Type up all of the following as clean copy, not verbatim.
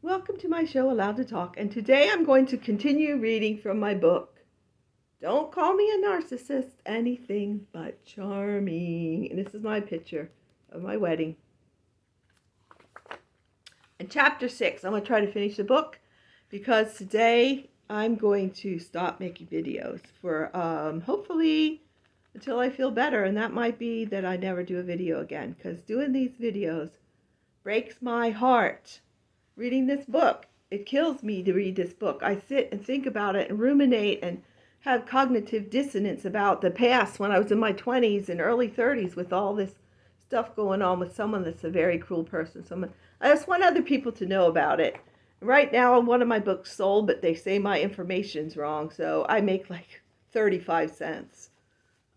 Welcome to my show, Allowed to Talk, and today I'm going to continue reading from my book, Don't Call Me a Narcissist, Anything But Charming. And this is my picture of my wedding. And chapter 6, I'm going to try to finish the book because today I'm going to stop making videos for hopefully until I feel better, and that might be that I never do a video again because doing these videos breaks my heart. Reading this book, it kills me to read this book. I sit and think about it and ruminate and have cognitive dissonance about the past when I was in my 20s and early 30s with all this stuff going on with someone that's a very cruel person. I just want other people to know about it. Right now, one of my books sold, but they say my information's wrong, so I make like 35 cents.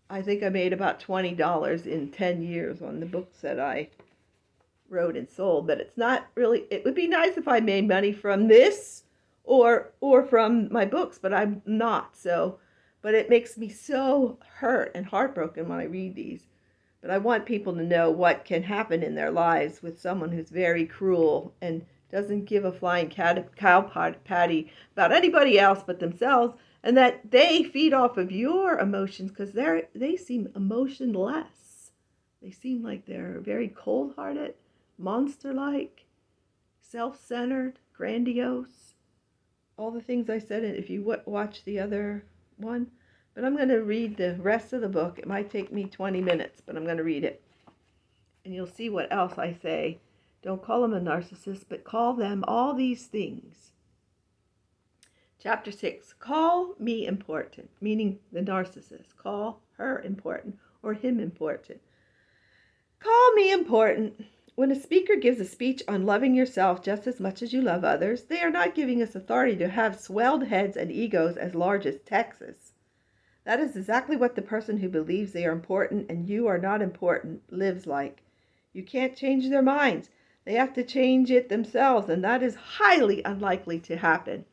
I think I made about $20 in 10 years on the books that I wrote and sold, but it's not really. It would be nice if I made money from this or from my books, but I'm not. But it makes me so hurt and heartbroken when I read these. But I want people to know what can happen in their lives with someone who's very cruel and doesn't give a flying cow patty about anybody else but themselves, and that they feed off of your emotions because they seem emotionless. They seem like they're very cold-hearted, monster-like, self-centered, grandiose, all the things I said if you watch the other one. But I'm going to read the rest of the book. It might take me 20 minutes, but I'm going to read it. And you'll see what else I say. Don't call them a narcissist, but call them all these things. Chapter 6, call me important, meaning the narcissist. Call her important or him important. Call me important. When a speaker gives a speech on loving yourself just as much as you love others, they are not giving us authority to have swelled heads and egos as large as Texas. That is exactly what the person who believes they are important and you are not important lives like. You can't change their minds. They have to change it themselves, and that is highly unlikely to happen.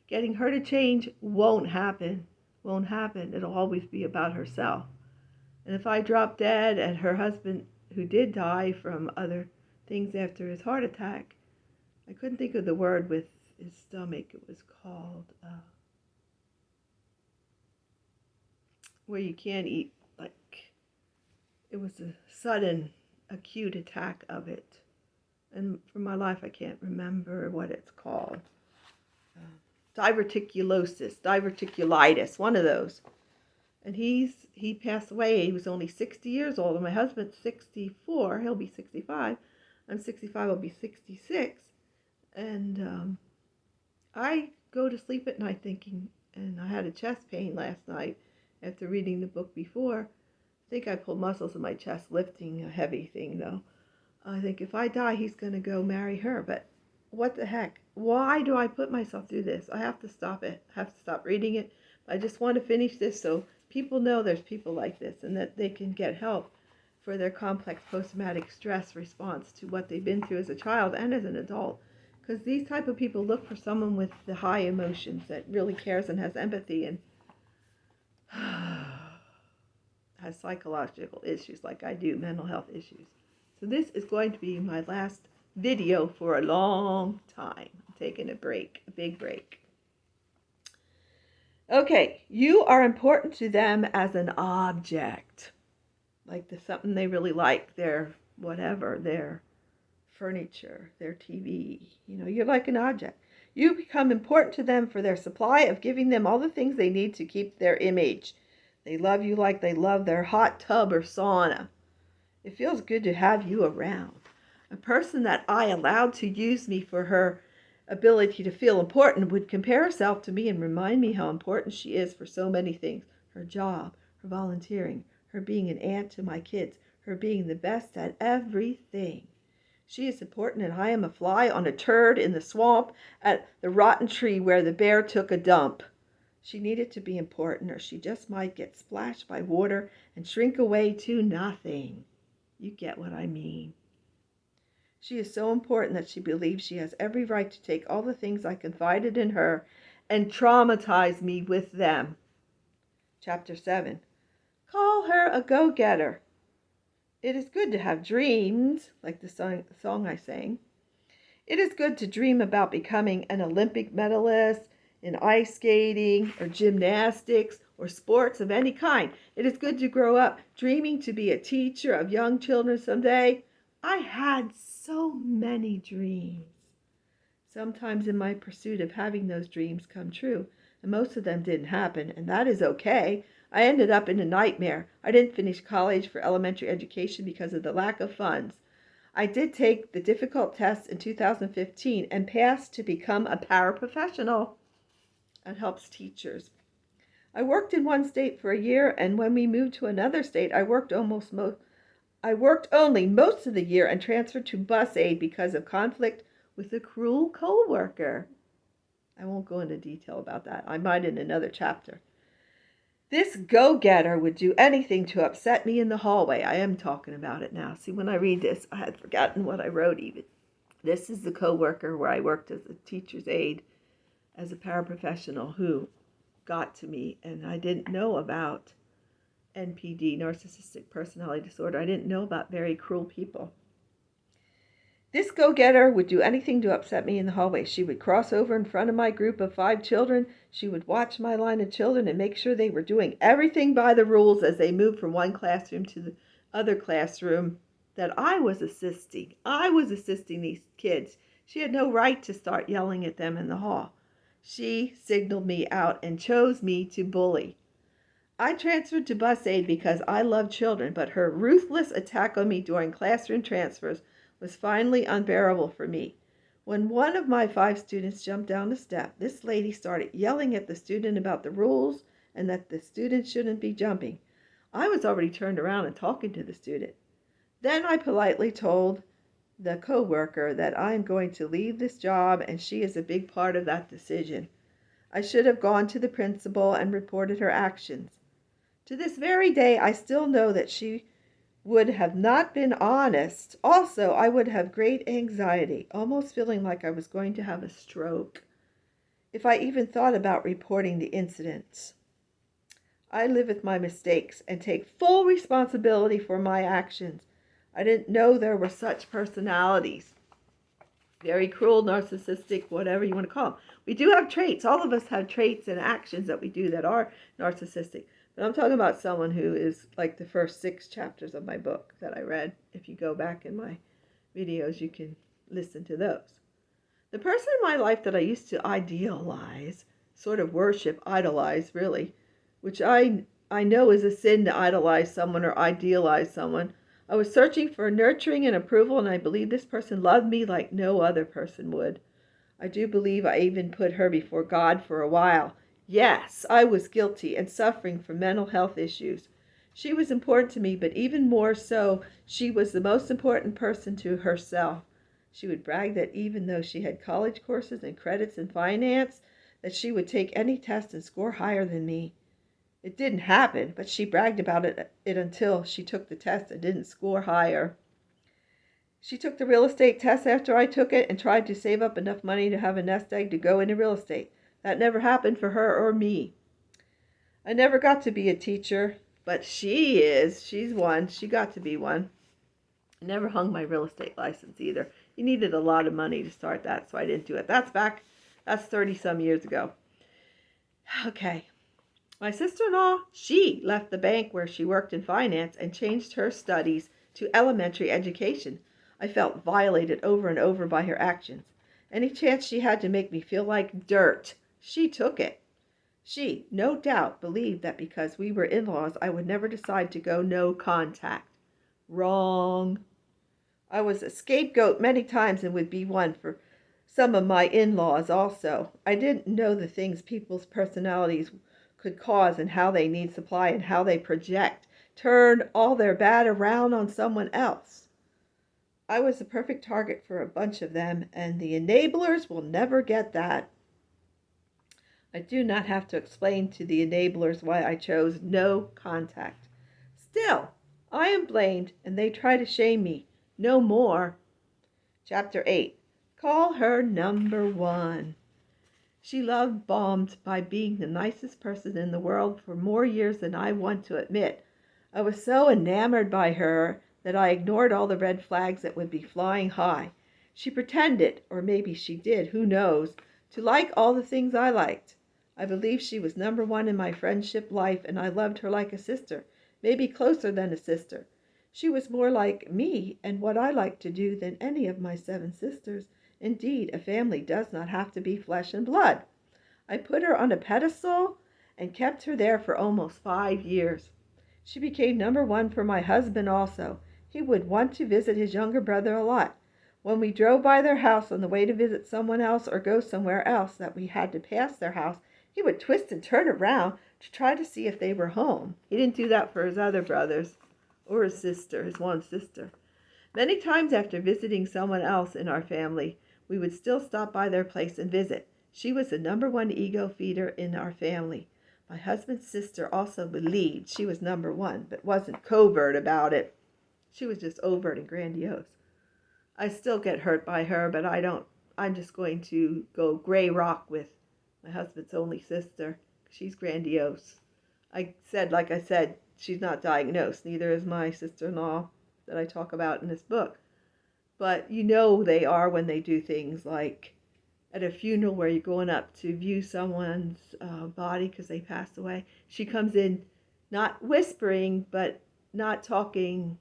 Getting her to change won't happen. Won't happen. It'll always be about herself. And if I drop dead and her husband, who did die from other things after his heart attack, I couldn't think of the word with his stomach. It was called where you can't eat, like it was a sudden acute attack of it, and for my life I can't remember what it's called. Diverticulitis, one of those. And he passed away. He was only 60 years old, and my husband's 64. He'll be 65. I'm 65. I'll be 66. And I go to sleep at night thinking, and I had a chest pain last night after reading the book before. I think I pulled muscles in my chest lifting a heavy thing, though. I think if I die, he's going to go marry her. But what the heck? Why do I put myself through this? I have to stop it. I have to stop reading it. I just want to finish this so people know there's people like this and that they can get help for their complex post-traumatic stress response to what they've been through as a child and as an adult. Because these type of people look for someone with the high emotions that really cares and has empathy and has psychological issues like I do, mental health issues. So this is going to be my last video for a long time. I'm taking a break, a big break. Okay, you are important to them as an object, like something they really like, their whatever, their furniture, their TV. You're like an object. You become important to them for their supply of giving them all the things they need to keep their image. They love you like they love their hot tub or sauna. It feels good to have you around. A person that I allowed to use me for her ability to feel important would compare herself to me and remind me how important she is for so many things. Her job, her volunteering, her being an aunt to my kids, her being the best at everything. She is important and I am a fly on a turd in the swamp at the rotten tree where the bear took a dump. She needed to be important or she just might get splashed by water and shrink away to nothing. You get what I mean. She is so important that she believes she has every right to take all the things I confided in her and traumatize me with them. Chapter 7. Call her a go-getter. It is good to have dreams, like the song I sang. It is good to dream about becoming an Olympic medalist in ice skating or gymnastics or sports of any kind. It is good to grow up dreaming to be a teacher of young children someday. I had so many dreams. Sometimes in my pursuit of having those dreams come true, and most of them didn't happen, and that is okay. I ended up in a nightmare. I didn't finish college for elementary education because of the lack of funds. I did take the difficult test in 2015 and passed to become a paraprofessional that helps teachers. I worked in one state for a year, and when we moved to another state, I worked only most of the year and transferred to bus aid because of conflict with a cruel co-worker. I won't go into detail about that. I might in another chapter. This go-getter would do anything to upset me in the hallway. I am talking about it now. See, when I read this, I had forgotten what I wrote even. This is the co-worker where I worked as a teacher's aide, as a paraprofessional, who got to me, and I didn't know about NPD, narcissistic personality disorder. I didn't know about very cruel people. This go-getter would do anything to upset me in the hallway. She would cross over in front of my group of 5 children. She would watch my line of children and make sure they were doing everything by the rules as they moved from one classroom to the other classroom that I was assisting. I was assisting these kids. She had no right to start yelling at them in the hall. She signaled me out and chose me to bully. I transferred to bus aid because I love children, but her ruthless attack on me during classroom transfers was finally unbearable for me. When one of my 5 students jumped down the step, this lady started yelling at the student about the rules and that the student shouldn't be jumping. I was already turned around and talking to the student. Then I politely told the co-worker that I am going to leave this job and she is a big part of that decision. I should have gone to the principal and reported her actions. To this very day, I still know that she would have not been honest. Also, I would have great anxiety, almost feeling like I was going to have a stroke, if I even thought about reporting the incidents. I live with my mistakes and take full responsibility for my actions. I didn't know there were such personalities. Very cruel, narcissistic, whatever you want to call them. We do have traits. All of us have traits and actions that we do that are narcissistic. But I'm talking about someone who is like the first 6 chapters of my book that I read. If you go back in my videos, you can listen to those. The person in my life that I used to idealize, sort of worship, idolize really, which I know is a sin to idolize someone or idealize someone. I was searching for nurturing and approval, and I believe this person loved me like no other person would. I do believe I even put her before God for a while. Yes, I was guilty and suffering from mental health issues. She was important to me, but even more so, she was the most important person to herself. She would brag that even though she had college courses and credits in finance, that she would take any test and score higher than me. It didn't happen, but she bragged about it until she took the test and didn't score higher. She took the real estate test after I took it and tried to save up enough money to have a nest egg to go into real estate. That never happened for her or me. I never got to be a teacher, but she's one. She got to be one. I never hung my real estate license either. You needed a lot of money to start that, so I didn't do it. That's 30 some years ago. Okay. My sister-in-law, she left the bank where she worked in finance and changed her studies to elementary education. I felt violated over and over by her actions. Any chance she had to make me feel like dirt, she took it. She, no doubt, believed that because we were in-laws, I would never decide to go no contact. Wrong. I was a scapegoat many times and would be one for some of my in-laws also. I didn't know the things people's personalities could cause and how they need supply and how they project, turn all their bad around on someone else. I was the perfect target for a bunch of them, and the enablers will never get that. I do not have to explain to the enablers why I chose no contact. Still, I am blamed, and they try to shame me. No more. Chapter 8. Call her number 1. She love bombed by being the nicest person in the world for more years than I want to admit. I was so enamored by her that I ignored all the red flags that would be flying high. She pretended, or maybe she did, who knows, to like all the things I liked. I believe she was number one in my friendship life, and I loved her like a sister, maybe closer than a sister. She was more like me and what I liked to do than any of my 7 sisters. Indeed, a family does not have to be flesh and blood. I put her on a pedestal and kept her there for almost 5 years. She became number one for my husband also. He would want to visit his younger brother a lot. When we drove by their house on the way to visit someone else or go somewhere else that we had to pass their house, he would twist and turn around to try to see if they were home. He didn't do that for his other brothers or his sister, his one sister. Many times after visiting someone else in our family, we would still stop by their place and visit. She was the number one ego feeder in our family. My husband's sister also believed she was number one, but wasn't covert about it. She was just overt and grandiose. I still get hurt by her, but I'm just going to go gray rock with my husband's only sister. She's grandiose. Like I said, she's not diagnosed. Neither is my sister-in-law that I talk about in this book. But you know they are when they do things like at a funeral where you're going up to view someone's body because they passed away. She comes in not whispering, but not talking,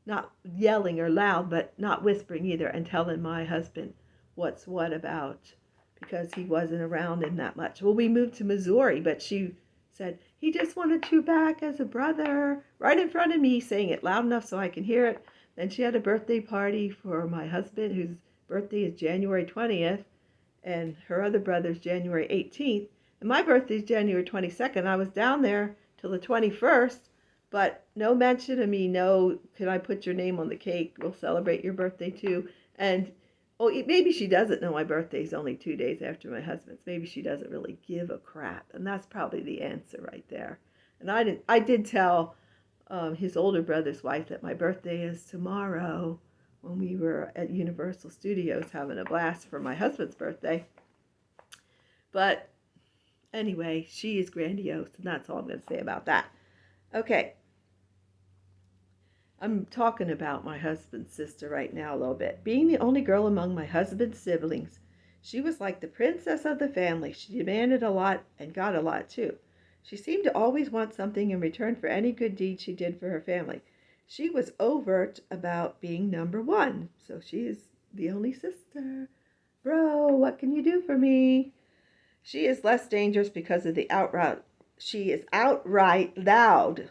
not yelling or loud, but not whispering either, and telling my husband what's what about, because he wasn't around in that much. Well, we moved to Missouri, but she said, he just wanted you back as a brother, right in front of me, saying it loud enough so I can hear it. Then she had a birthday party for my husband, whose birthday is January 20th, and her other brother's January 18th, and my birthday is January 22nd. I was down there till the 21st, but no mention of me, no, can I put your name on the cake? We'll celebrate your birthday too. And maybe she doesn't know my birthday is only 2 days after my husband's. Maybe she doesn't really give a crap, and that's probably the answer right there. And I did tell his older brother's wife that my birthday is tomorrow when we were at Universal Studios having a blast for my husband's birthday. But anyway, she is grandiose, and that's all I'm going to say about that. Okay. I'm talking about my husband's sister right now a little bit. Being the only girl among my husband's siblings, she was like the princess of the family. She demanded a lot and got a lot too. She seemed to always want something in return for any good deed she did for her family. She was overt about being number one. So she is the only sister. Bro, what can you do for me? She is less dangerous because of she is outright loud.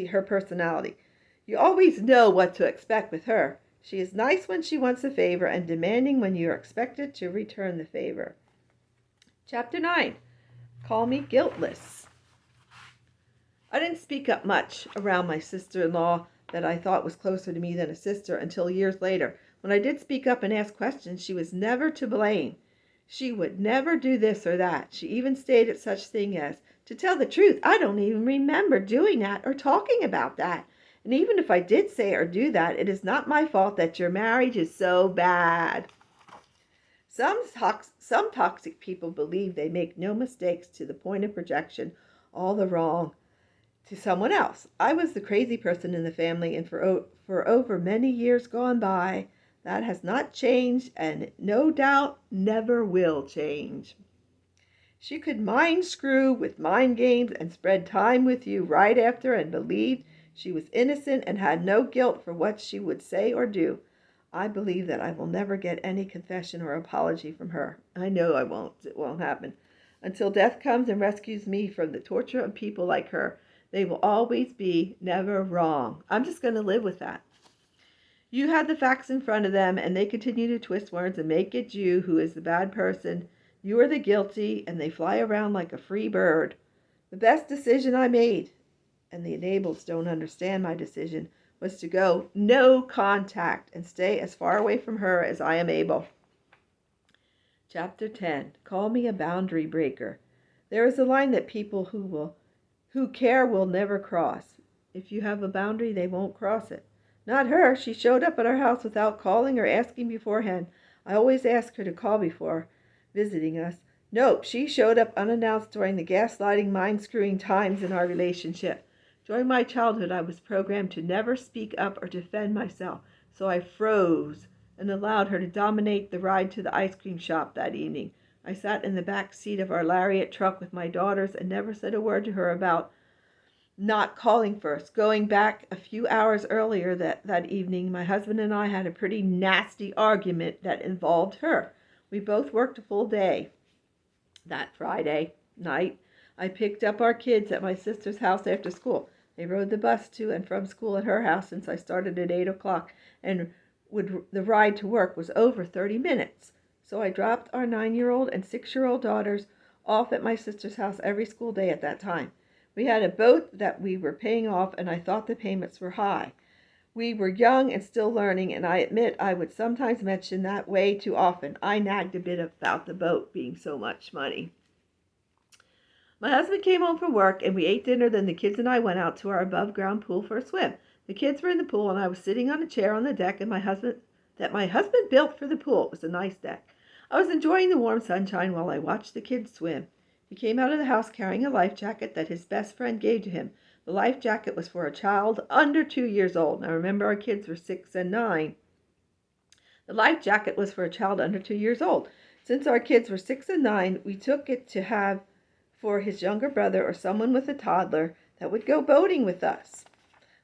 Her personality. You always know what to expect with her. She is nice when she wants a favor and demanding when you are expected to return the favor. Chapter 9. Call me guiltless. I didn't speak up much around my sister-in-law that I thought was closer to me than a sister until years later. When I did speak up and ask questions, she was never to blame. She would never do this or that. She even stated such thing as, to tell the truth, I don't even remember doing that or talking about that. And even if I did say or do that, it is not my fault that your marriage is so bad. Some toxic people believe they make no mistakes to the point of projection all the wrong to someone else. I was the crazy person in the family, and for over many years gone by, that has not changed and no doubt never will change. She could mind screw with mind games and spread time with you right after and believed she was innocent and had no guilt for what she would say or do. I believe that I will never get any confession or apology from her. I know I won't. It won't happen. Until death comes and rescues me from the torture of people like her, they will always be never wrong. I'm just going to live with that. You had the facts in front of them, and they continue to twist words and make it you who is the bad person. You are the guilty, and they fly around like a free bird. The best decision I made, and the enables don't understand my decision, was to go no contact and stay as far away from her as I am able. Chapter 10. Call me a boundary breaker. There is a line that people who care will never cross. If you have a boundary, they won't cross it. Not her. She showed up at our house without calling or asking beforehand. I always ask her to call before visiting us. Nope, she showed up unannounced during the gaslighting, mind-screwing times in our relationship. During my childhood, I was programmed to never speak up or defend myself, so I froze and allowed her to dominate the ride to the ice cream shop that evening. I sat in the back seat of our Lariat truck with my daughters and never said a word to her about not calling first. Going back a few hours earlier that evening, my husband and I had a pretty nasty argument that involved her. We both worked a full day that Friday night. I picked up our kids at my sister's house after school. They rode the bus to and from school at her house since I started at 8 o'clock, and the ride to work was over 30 minutes. So I dropped our 9-year-old and 6-year-old daughters off at my sister's house every school day at that time. We had a boat that we were paying off, and I thought the payments were high. We were young and still learning, and I admit I would sometimes mention that way too often. I nagged a bit about the boat being so much money. My husband came home from work, and we ate dinner. Then the kids and I went out to our above-ground pool for a swim. The kids were in the pool, and I was sitting on a chair on the deck my husband built for the pool. It was a nice deck. I was enjoying the warm sunshine while I watched the kids swim. He came out of the house carrying a life jacket that his best friend gave to him. The life jacket was for a child under 2 years old. Now remember, our kids were 6 and 9. The life jacket was for a child under 2 years old. Since our kids were 6 and 9, we took it to have for his younger brother or someone with a toddler that would go boating with us.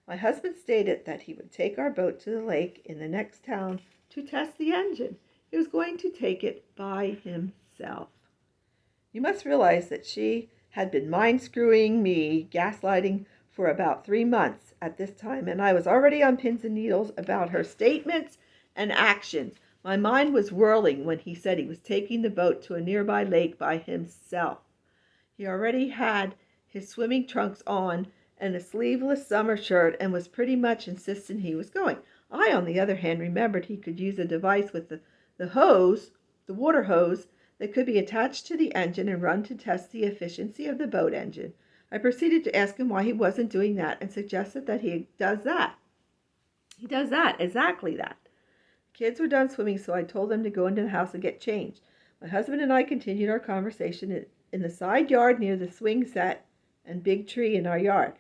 My husband stated that he would take our boat to the lake in the next town to test the engine. He was going to take it by himself. You must realize that she had been mind-screwing me, gaslighting for about 3 months at this time, and I was already on pins and needles about her statements and actions. My mind was whirling when he said he was taking the boat to a nearby lake by himself. He already had his swimming trunks on and a sleeveless summer shirt and was pretty much insistent he was going. I, on the other hand, remembered he could use a device with the hose, the water hose, that could be attached to the engine and run to test the efficiency of the boat engine. I proceeded to ask him why he wasn't doing that and suggested that he does that. He does that, exactly that. The kids were done swimming, so I told them to go into the house and get changed. My husband and I continued our conversation in the side yard near the swing set and big tree in our yard.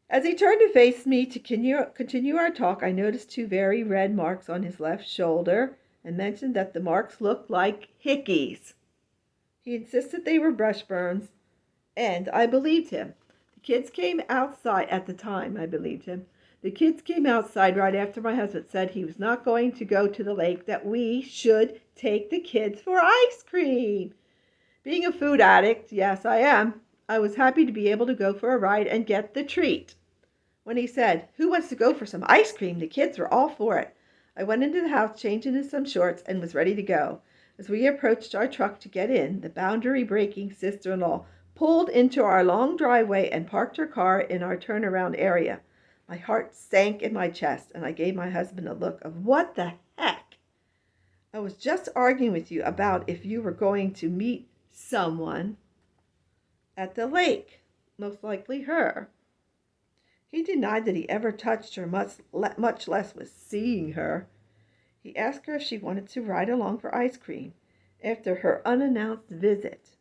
As he turned to face me to continue our talk, I noticed 2 very red marks on his left shoulder and mentioned that the marks looked like hickeys. He insisted they were brush burns, and I believed him. The kids came outside at the time. I believed him. The kids came outside right after my husband said he was not going to go to the lake, that we should take the kids for ice cream. Being a food addict, yes, I am, I was happy to be able to go for a ride and get the treat. When he said, "Who wants to go for some ice cream?" the kids were all for it. I went into the house, changed into some shorts, and was ready to go. As we approached our truck to get in, the boundary-breaking sister-in-law pulled into our long driveway and parked her car in our turnaround area. My heart sank in my chest, and I gave my husband a look of, "What the heck? I was just arguing with you about if you were going to meet someone at the lake, most likely her." He denied that he ever touched her, much less was seeing her. He asked her if she wanted to ride along for ice cream after her unannounced visit.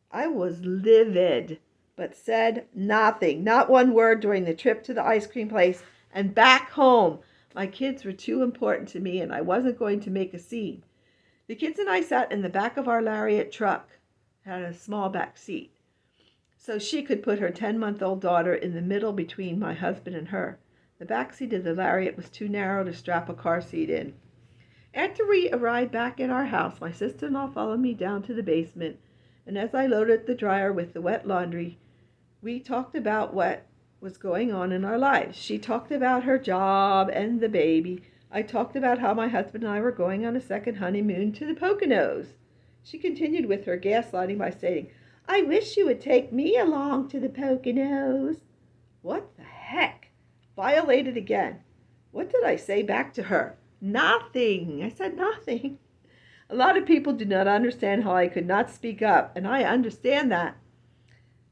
I was livid, but said nothing, not one word during the trip to the ice cream place and back home. My kids were too important to me, and I wasn't going to make a scene. The kids and I sat in the back of our Lariat truck, had a small back seat, so she could put her 10-month-old daughter in the middle between my husband and her. The back seat of the Lariat was too narrow to strap a car seat in. After we arrived back at our house, my sister-in-law followed me down to the basement, and as I loaded the dryer with the wet laundry, we talked about what was going on in our lives. She talked about her job and the baby. I talked about how my husband and I were going on a second honeymoon to the Poconos. She continued with her gaslighting by stating, "I wish you would take me along to the Poconos." What the heck? Violated again. What did I say back to her? Nothing. I said nothing. A lot of people do not understand how I could not speak up, and I understand that.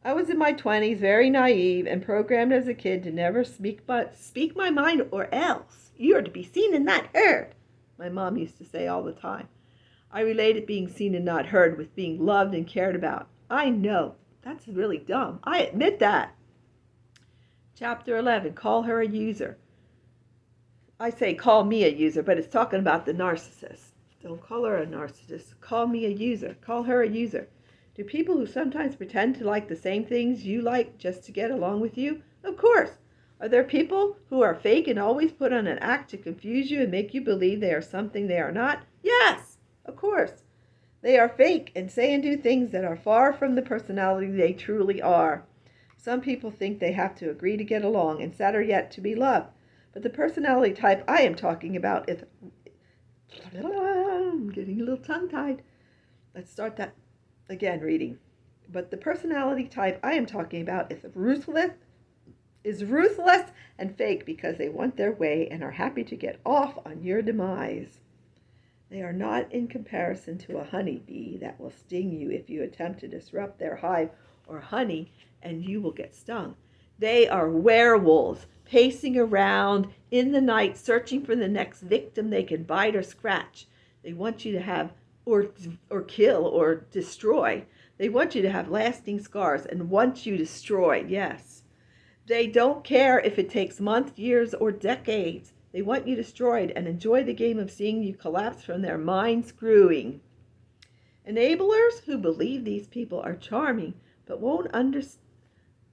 I was in my 20s, very naive, and programmed as a kid to never speak my mind, or else you are to be seen and not heard, my mom used to say all the time. I related being seen and not heard with being loved and cared about. I know, that's really dumb. I admit that. Chapter 11, call her a user. I say call me a user, but it's talking about the narcissist. Don't call her a narcissist. Call me a user. Call her a user. Do people who sometimes pretend to like the same things you like just to get along with you? Of course. Are there people who are fake and always put on an act to confuse you and make you believe they are something they are not? Yes, of course. They are fake and say and do things that are far from the personality they truly are. Some people think they have to agree to get along, and sadder yet, to be loved. But the personality type I am talking about is... I'm getting a little tongue-tied. Let's start that again, reading. But the personality type I am talking about is ruthless and fake because they want their way and are happy to get off on your demise. They are not in comparison to a honeybee that will sting you if you attempt to disrupt their hive or honey, and you will get stung. They are werewolves, pacing around in the night, searching for the next victim they can bite or scratch. They want you to have or kill or destroy. They want you to have lasting scars and want you destroyed, yes. They don't care if it takes months, years, or decades. They want you destroyed and enjoy the game of seeing you collapse from their mind screwing. Enablers who believe these people are charming but won't understand.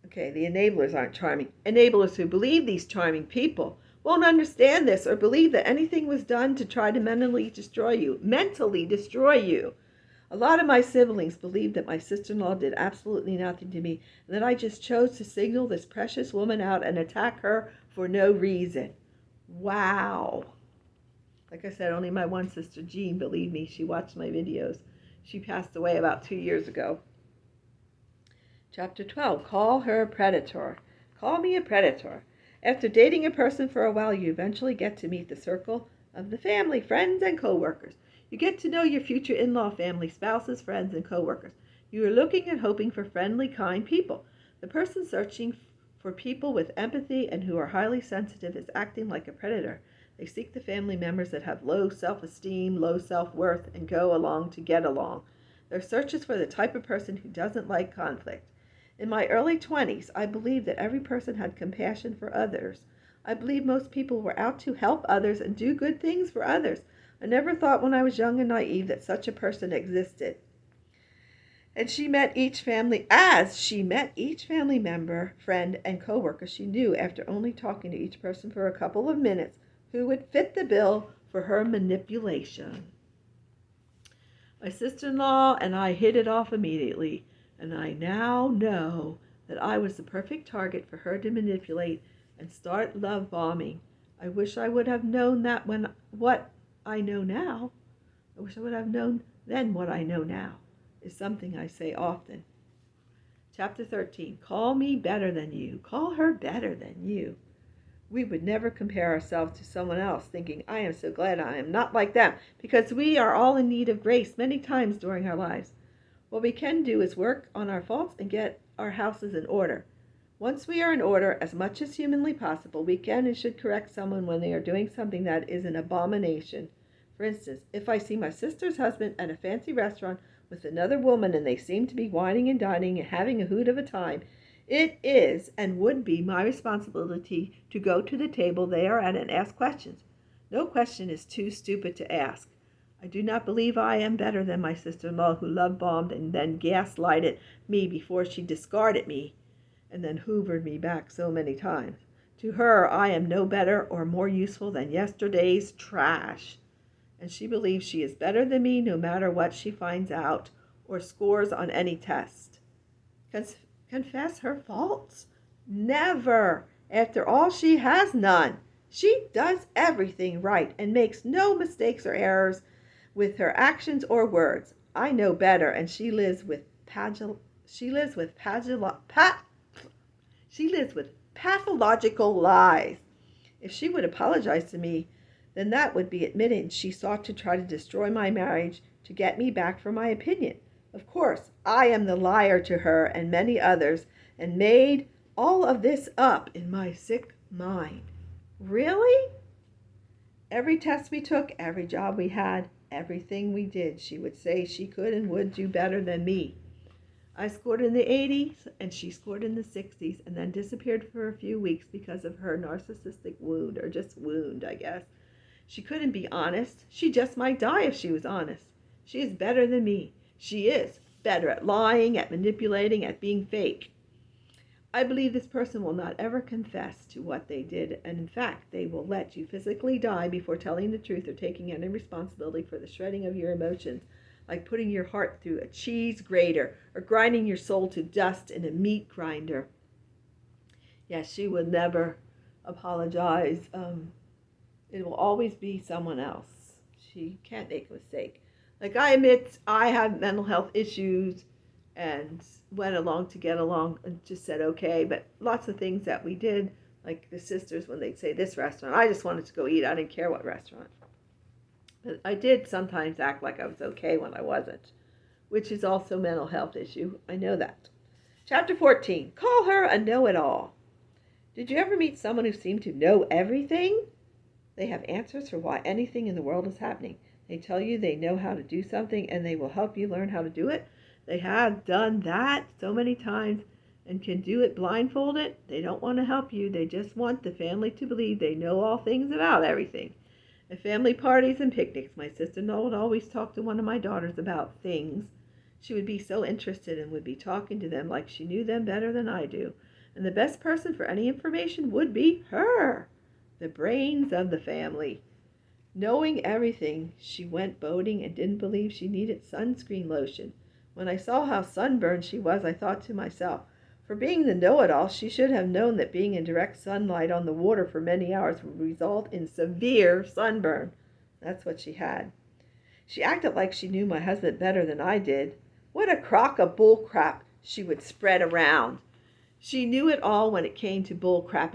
Okay, the enablers aren't charming. Enablers who believe these charming people won't understand this or believe that anything was done to try to mentally destroy you. A lot of my siblings believed that my sister-in-law did absolutely nothing to me and that I just chose to single this precious woman out and attack her for no reason. Wow. Like I said, only my one sister, Jean, believed me. She watched my videos. She passed away about 2 years ago. Chapter 12, Call her a predator. Call me a predator. After dating a person for a while, you eventually get to meet the circle of the family, friends, and co-workers. You get to know your future in-law family, spouses, friends, and co-workers. You are looking and hoping for friendly, kind people. The person searching for people with empathy and who are highly sensitive is acting like a predator. They seek the family members that have low self-esteem, low self-worth, and go along to get along. Their search is for the type of person who doesn't like conflict. In my early 20s, I believed that every person had compassion for others. I believed most people were out to help others and do good things for others. I never thought when I was young and naive that such a person existed. And as she met each family member, friend, and co-worker she knew after only talking to each person for a couple of minutes who would fit the bill for her manipulation. My sister-in-law and I hit it off immediately, and I now know that I was the perfect target for her to manipulate and start love bombing. I wish I would have known that what I know now. I wish I would have known then what I know now, is something I say often. Chapter 13, Call me better than you. Call her better than you. We would never compare ourselves to someone else, thinking, I am so glad I am not like them, because we are all in need of grace many times during our lives. What we can do is work on our faults and get our houses in order. Once we are in order, as much as humanly possible, we can and should correct someone when they are doing something that is an abomination. For instance, if I see my sister's husband at a fancy restaurant with another woman and they seem to be whining and dining and having a hoot of a time, it is and would be my responsibility to go to the table they are at and ask questions. No question is too stupid to ask. I do not believe I am better than my sister-in-law who love-bombed and then gaslighted me before she discarded me and then hoovered me back so many times. To her, I am no better or more useful than yesterday's trash. And she believes she is better than me no matter what she finds out or scores on any test. Confess her faults? Never! After all, she has none. She does everything right and makes no mistakes or errors with her actions or words. I know better, and she lives with pathological lies. If she would apologize to me, then that would be admitting she sought to try to destroy my marriage to get me back for my opinion. Of course, I am the liar to her and many others, and made all of this up in my sick mind. Really? Every test we took, every job we had, everything we did, she would say she could and would do better than me. I scored in the 80s and she scored in the 60s and then disappeared for a few weeks because of her narcissistic wound, or just wound, I guess. She couldn't be honest. She just might die if she was honest. She is better than me. She is better at lying, at manipulating, at being fake. I believe this person will not ever confess to what they did, and in fact, they will let you physically die before telling the truth or taking any responsibility for the shredding of your emotions, like putting your heart through a cheese grater or grinding your soul to dust in a meat grinder. Yes, she will never apologize. It will always be someone else. She can't make a mistake. Like, I admit I have mental health issues and went along to get along and just said okay, but lots of things that we did, like the sisters, when they'd say this restaurant, I just wanted to go eat. I didn't care what restaurant. But I did sometimes act like I was okay when I wasn't, which is also a mental health issue. I know that. Chapter 14, call her a know-it-all. Did you ever meet someone who seemed to know everything? They have answers for why anything in the world is happening. They tell you they know how to do something and they will help you learn how to do it. They have done that so many times and can do it blindfolded. They don't want to help you. They just want the family to believe they know all things about everything. At family parties and picnics, my sister-in-law would always talk to one of my daughters about things. She would be so interested and would be talking to them like she knew them better than I do. And the best person for any information would be her, the brains of the family. Knowing everything, she went boating and didn't believe she needed sunscreen lotion. When I saw how sunburned she was, I thought to myself, for being the know-it-all, she should have known that being in direct sunlight on the water for many hours would result in severe sunburn. That's what she had. She acted like she knew my husband better than I did. What a crock of bull crap she would spread around. She knew it all when it came to bull crapping.